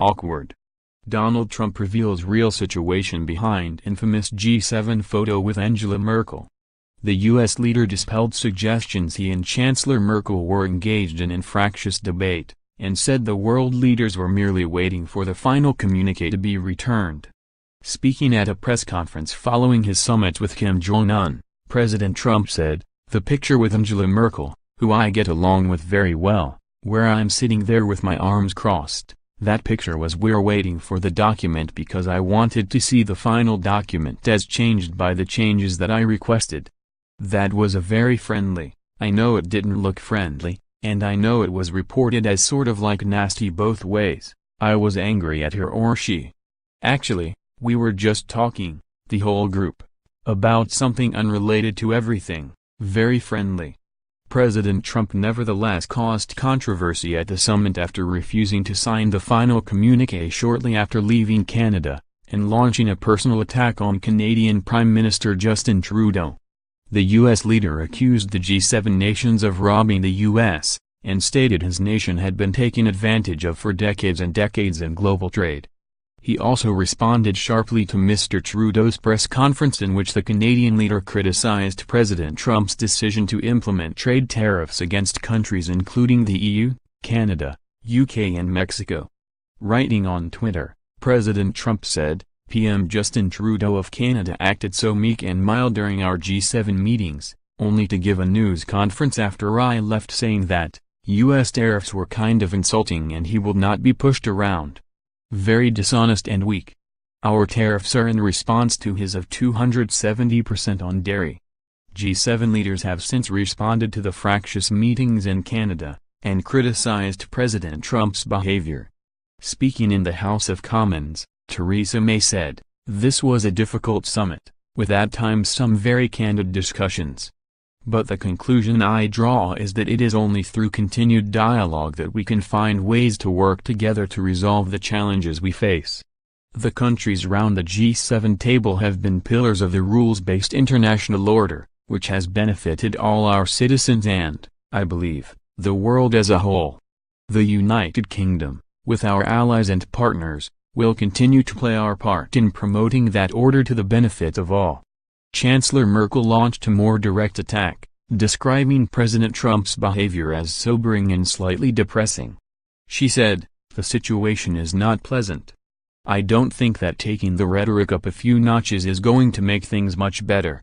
Awkward. Donald Trump reveals real situation behind infamous G7 photo with Angela Merkel. The U.S. leader dispelled suggestions he and Chancellor Merkel were engaged in fractious debate, and said the world leaders were merely waiting for the final communique to be returned. Speaking at a press conference following his summit with Kim Jong-un, President Trump said, "The picture with Angela Merkel, who I get along with very well, where I'm sitting there with my arms crossed, that picture was we're waiting for the document because I wanted to see the final document as changed by the changes that I requested. That was a very friendly, I know it didn't look friendly, and I know it was reported as sort of like nasty both ways, I was angry at her or she. Actually, we were just talking, the whole group, about something unrelated to everything, very friendly." President Trump nevertheless caused controversy at the summit after refusing to sign the final communique shortly after leaving Canada, and launching a personal attack on Canadian Prime Minister Justin Trudeau. The U.S. leader accused the G7 nations of robbing the U.S., and stated his nation had been taken advantage of for decades and decades in global trade. He also responded sharply to Mr. Trudeau's press conference in which the Canadian leader criticized President Trump's decision to implement trade tariffs against countries including the EU, Canada, UK and Mexico. Writing on Twitter, President Trump said, "PM Justin Trudeau of Canada acted so meek and mild during our G7 meetings, only to give a news conference after I left saying that U.S. tariffs were kind of insulting and he will not be pushed around. Very dishonest and weak. Our tariffs are in response to his of 270% on dairy." G7 leaders have since responded to the fractious meetings in Canada, and criticized President Trump's behavior. Speaking in the House of Commons, Theresa May said, "This was a difficult summit, with at times some very candid discussions. But the conclusion I draw is that it is only through continued dialogue that we can find ways to work together to resolve the challenges we face. The countries round the G7 table have been pillars of the rules-based international order, which has benefited all our citizens and, I believe, the world as a whole. The United Kingdom, with our allies and partners, will continue to play our part in promoting that order to the benefit of all." Chancellor Merkel launched a more direct attack, describing President Trump's behavior as sobering and slightly depressing. She said, "The situation is not pleasant. I don't think that taking the rhetoric up a few notches is going to make things much better.